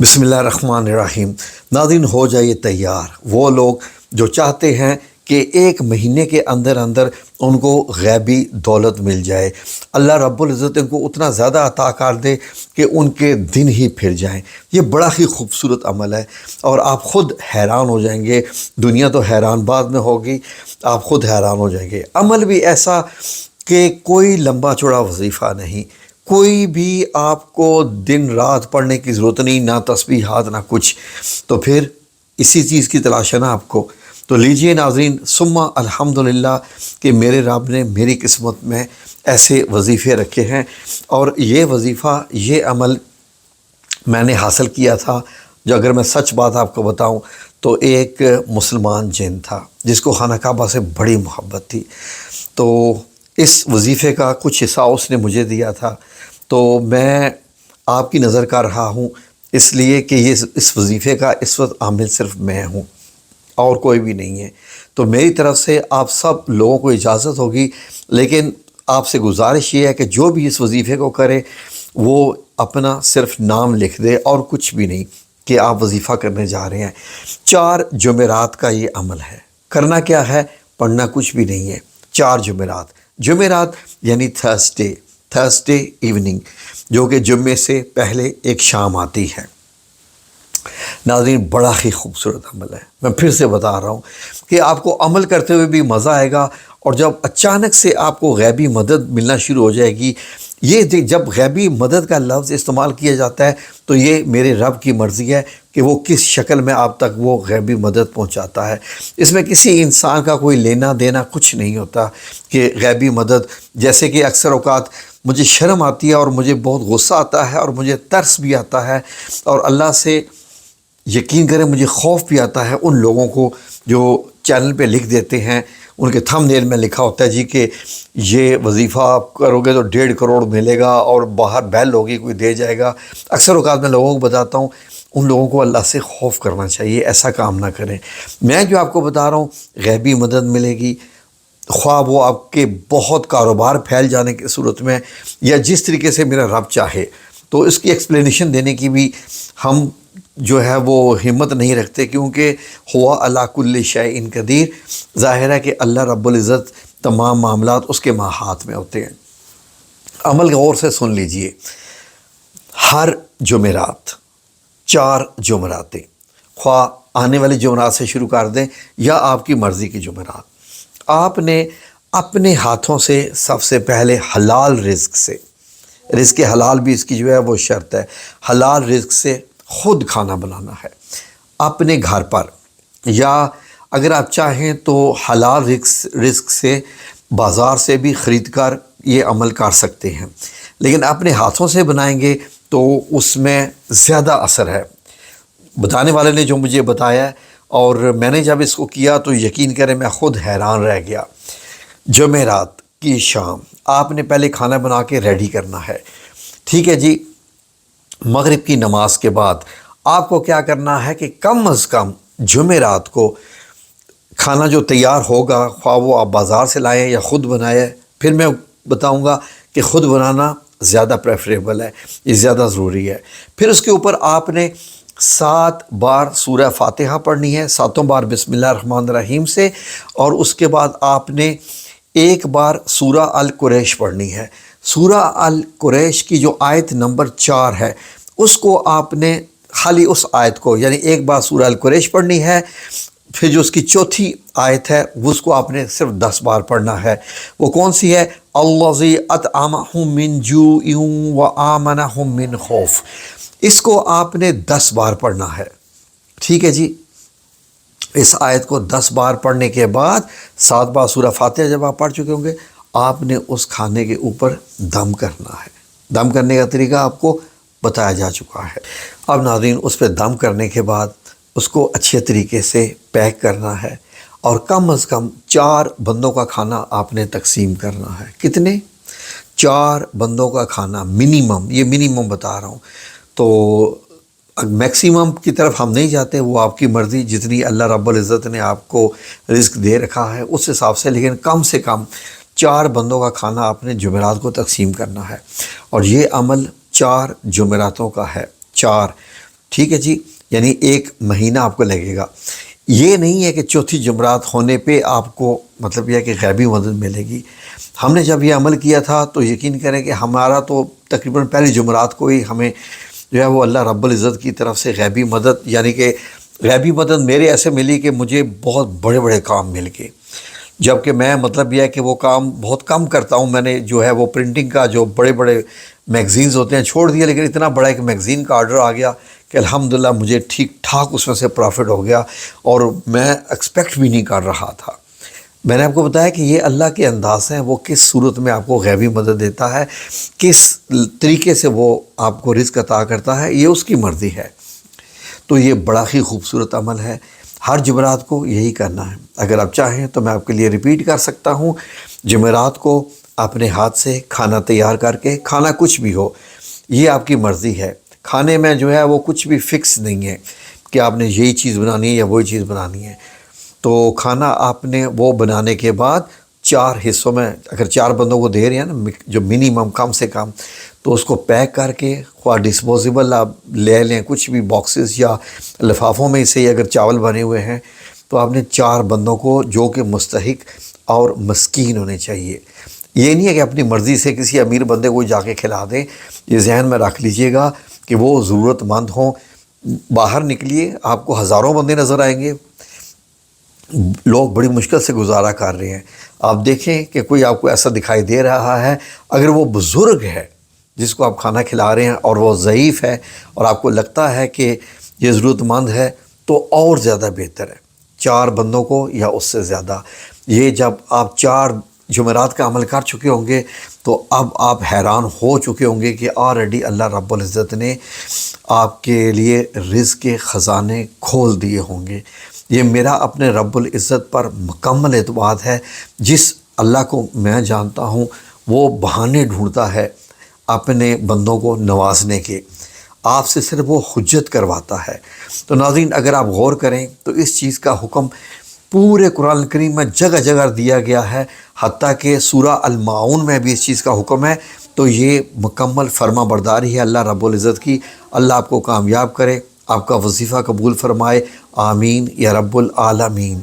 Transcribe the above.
بسم اللہ الرحمن الرحیم۔ ناظرین، ہو جائیے تیار وہ لوگ جو چاہتے ہیں کہ ایک مہینے کے اندر اندر ان کو غیبی دولت مل جائے، اللہ رب العزت ان کو اتنا زیادہ عطا کر دے کہ ان کے دن ہی پھر جائیں۔ یہ بڑا ہی خوبصورت عمل ہے اور آپ خود حیران ہو جائیں گے۔ دنیا تو حیران بعد میں ہوگی، آپ خود حیران ہو جائیں گے۔ عمل بھی ایسا کہ کوئی لمبا چوڑا وظیفہ نہیں، کوئی بھی آپ کو دن رات پڑھنے کی ضرورت نہیں، نہ تسبیحات نہ کچھ۔ تو پھر اسی چیز کی تلاش ہے نا آپ کو، تو لیجئے ناظرین، ثم الحمدللہ کہ میرے رب نے میری قسمت میں ایسے وظیفے رکھے ہیں۔ اور یہ وظیفہ، یہ عمل میں نے حاصل کیا تھا، جو اگر میں سچ بات آپ کو بتاؤں تو ایک مسلمان جن تھا جس کو خانہ کعبہ سے بڑی محبت تھی، تو اس وظیفے کا کچھ حصہ اس نے مجھے دیا تھا، تو میں آپ کی نظر کر رہا ہوں، اس لیے کہ اس وظیفے کا اس وقت عامل صرف میں ہوں اور کوئی بھی نہیں ہے۔ تو میری طرف سے آپ سب لوگوں کو اجازت ہوگی، لیکن آپ سے گزارش یہ ہے کہ جو بھی اس وظیفے کو کرے وہ اپنا صرف نام لکھ دے اور کچھ بھی نہیں، کہ آپ وظیفہ کرنے جا رہے ہیں۔ 4 جمعرات کا یہ عمل ہے۔ کرنا کیا ہے؟ پڑھنا کچھ بھی نہیں ہے۔ 4 جمعرات یعنی تھرسڈے ایوننگ، جو کہ جمعے سے پہلے ایک شام آتی ہے۔ ناظرین، بڑا ہی خوبصورت عمل ہے۔ میں پھر سے بتا رہا ہوں کہ آپ کو عمل کرتے ہوئے بھی مزہ آئے گا، اور جب اچانک سے آپ کو غیبی مدد ملنا شروع ہو جائے گی۔ یہ جب غیبی مدد کا لفظ استعمال کیا جاتا ہے تو یہ میرے رب کی مرضی ہے کہ وہ کس شکل میں آپ تک وہ غیبی مدد پہنچاتا ہے۔ اس میں کسی انسان کا کوئی لینا دینا کچھ نہیں ہوتا کہ غیبی مدد، جیسے کہ اکثر اوقات مجھے شرم آتی ہے اور مجھے بہت غصہ آتا ہے اور مجھے ترس بھی آتا ہے، اور اللہ سے یقین کریں مجھے خوف بھی آتا ہے ان لوگوں کو جو چینل پہ لکھ دیتے ہیں، ان کے تھم نیل میں لکھا ہوتا ہے جی کہ یہ وظیفہ آپ کرو گے تو 1.5 کروڑ ملے گا اور باہر بیل ہوگی کوئی دے جائے گا۔ اکثر اوقات میں لوگوں کو بتاتا ہوں، ان لوگوں کو اللہ سے خوف کرنا چاہیے، ایسا کام نہ کریں۔ میں جو آپ کو بتا رہا ہوں غیبی مدد ملے گی، خواہ وہ آپ کے بہت کاروبار پھیل جانے کی صورت میں، یا جس طریقے سے میرا رب چاہے۔ تو اس کی ایکسپلینیشن دینے کی بھی ہم جو ہے وہ ہمت نہیں رکھتے، کیونکہ ہوا علی کل شیء قدیر، ظاہر ہے کہ اللہ رب العزت تمام معاملات اس کے ہاتھ میں ہوتے ہیں۔ عمل غور سے سن لیجئے، ہر جمعرات 4 جمعراتیں، خواہ آنے والی جمعرات سے شروع کر دیں یا آپ کی مرضی کی جمعرات، آپ نے اپنے ہاتھوں سے سب سے پہلے حلال رزق سے، رزق حلال بھی اس کی جو ہے وہ شرط ہے، حلال رزق سے خود کھانا بنانا ہے اپنے گھر پر، یا اگر آپ چاہیں تو حلال رزق سے بازار سے بھی خرید کر یہ عمل کر سکتے ہیں، لیکن اپنے ہاتھوں سے بنائیں گے تو اس میں زیادہ اثر ہے۔ بتانے والے نے جو مجھے بتایا ہے، اور میں نے جب اس کو کیا تو یقین کریں میں خود حیران رہ گیا۔ جمعرات کی شام آپ نے پہلے کھانا بنا کے ریڈی کرنا ہے، ٹھیک ہے جی۔ مغرب کی نماز کے بعد آپ کو کیا کرنا ہے کہ کم از کم جمعرات کو کھانا جو تیار ہوگا، خواہ وہ آپ بازار سے لائیں یا خود بنائیں، پھر میں بتاؤں گا کہ خود بنانا زیادہ پریفریبل ہے، یہ زیادہ ضروری ہے۔ پھر اس کے اوپر آپ نے 7 بار سورہ فاتحہ پڑھنی ہے، 7 بار بسم اللہ الرحمن الرحیم سے، اور اس کے بعد آپ نے 1 بار سورہ القریش پڑھنی ہے۔ سورہ القریش کی جو آیت نمبر 4 ہے، اس کو آپ نے خالی اس آیت کو، یعنی 1 بار سورہ القریش پڑھنی ہے، پھر جو اس کی چوتھی آیت ہے اس کو آپ نے صرف 10 بار پڑھنا ہے۔ وہ کون سی ہے؟ الذی اطعمہم من جوع وآمنہم من خوف، اس کو آپ نے 10 بار پڑھنا ہے، ٹھیک ہے جی۔ اس آیت کو 10 بار پڑھنے کے بعد 7 بار سورہ فاتحہ جب آپ پڑھ چکے ہوں گے، آپ نے اس کھانے کے اوپر دم کرنا ہے۔ دم کرنے کا طریقہ آپ کو بتایا جا چکا ہے۔ اب ناظرین، اس پہ دم کرنے کے بعد اس کو اچھے طریقے سے پیک کرنا ہے، اور کم از کم 4 بندوں کا کھانا آپ نے تقسیم کرنا ہے۔ کتنے؟ 4 بندوں کا کھانا منیمم، یہ منیمم بتا رہا ہوں، تو میکسیمم کی طرف ہم نہیں جاتے، وہ آپ کی مرضی، جتنی اللہ رب العزت نے آپ کو رزق دے رکھا ہے اس حساب سے، لیکن کم سے کم 4 بندوں کا کھانا آپ نے جمعرات کو تقسیم کرنا ہے، اور یہ عمل 4 جمعراتوں کا ہے، 4۔ ٹھیک ہے جی، یعنی 1 مہینہ آپ کو لگے گا۔ یہ نہیں ہے کہ چوتھی جمعرات ہونے پہ آپ کو مطلب یہ ہے کہ غیبی مدد ملے گی۔ ہم نے جب یہ عمل کیا تھا تو یقین کریں کہ ہمارا تو تقریباً پہلی جمعرات کو ہی ہمیں جو ہے وہ اللہ رب العزت کی طرف سے غیبی مدد، یعنی کہ غیبی مدد میرے ایسے ملی کہ مجھے بہت بڑے بڑے کام مل گئے، جبکہ میں مطلب یہ ہے کہ وہ کام بہت کم کرتا ہوں۔ میں نے جو ہے وہ پرنٹنگ کا جو بڑے بڑے میگزینز ہوتے ہیں چھوڑ دیا، لیکن اتنا بڑا ایک میگزین کا آرڈر آ گیا کہ الحمدللہ مجھے ٹھیک ٹھاک اس میں سے پروفٹ ہو گیا، اور میں ایکسپیکٹ بھی نہیں کر رہا تھا۔ میں نے آپ کو بتایا کہ یہ اللہ کے انداز ہیں، وہ کس صورت میں آپ کو غیبی مدد دیتا ہے، کس طریقے سے وہ آپ کو رزق عطا کرتا ہے، یہ اس کی مرضی ہے۔ تو یہ بڑا ہی خوبصورت عمل ہے، ہر جمعرات کو یہی کرنا ہے۔ اگر آپ چاہیں تو میں آپ کے لیے ریپیٹ کر سکتا ہوں، جمعرات کو اپنے ہاتھ سے کھانا تیار کر کے، کھانا کچھ بھی ہو، یہ آپ کی مرضی ہے۔ کھانے میں جو ہے وہ کچھ بھی فکس نہیں ہے کہ آپ نے یہی چیز بنانی ہے یا وہی چیز بنانی ہے۔ تو کھانا آپ نے وہ بنانے کے بعد 4 حصوں میں، اگر 4 بندوں کو دے رہے ہیں نا جو منیمم کم سے کم، تو اس کو پیک کر کے خواہ ڈسپوزیبل آپ لے لیں، کچھ بھی باکسز یا لفافوں میں سے، اگر چاول بنے ہوئے ہیں تو آپ نے 4 بندوں کو جو کہ مستحق اور مسکین ہونے چاہیے۔ یہ نہیں ہے کہ اپنی مرضی سے کسی امیر بندے کو جا کے کھلا دیں، یہ ذہن میں رکھ لیجئے گا کہ وہ ضرورت مند ہوں۔ باہر نکلیے، آپ کو ہزاروں بندے نظر آئیں گے، لوگ بڑی مشکل سے گزارا کر رہے ہیں۔ آپ دیکھیں کہ کوئی آپ کو ایسا دکھائی دے رہا ہے، اگر وہ بزرگ ہے جس کو آپ کھانا کھلا رہے ہیں اور وہ ضعیف ہے اور آپ کو لگتا ہے کہ یہ ضرورت مند ہے، تو اور زیادہ بہتر ہے 4 بندوں کو یا اس سے زیادہ۔ یہ جب آپ 4 جمعرات کا عمل کر چکے ہوں گے تو اب آپ حیران ہو چکے ہوں گے کہ آلریڈی اللہ رب العزت نے آپ کے لیے رزق کے خزانے کھول دیے ہوں گے۔ یہ میرا اپنے رب العزت پر مکمل اعتماد ہے۔ جس اللہ کو میں جانتا ہوں وہ بہانے ڈھونڈتا ہے اپنے بندوں کو نوازنے کے، آپ سے صرف وہ حجت کرواتا ہے۔ تو ناظرین، اگر آپ غور کریں تو اس چیز کا حکم پورے قرآن کریم میں جگہ جگہ دیا گیا ہے، حتیٰ کہ سورہ الماعون میں بھی اس چیز کا حکم ہے۔ تو یہ مکمل فرما برداری ہے اللہ رب العزت کی۔ اللہ آپ کو کامیاب کرے، آپ کا وظیفہ قبول فرمائے، آمین یا رب العالمین۔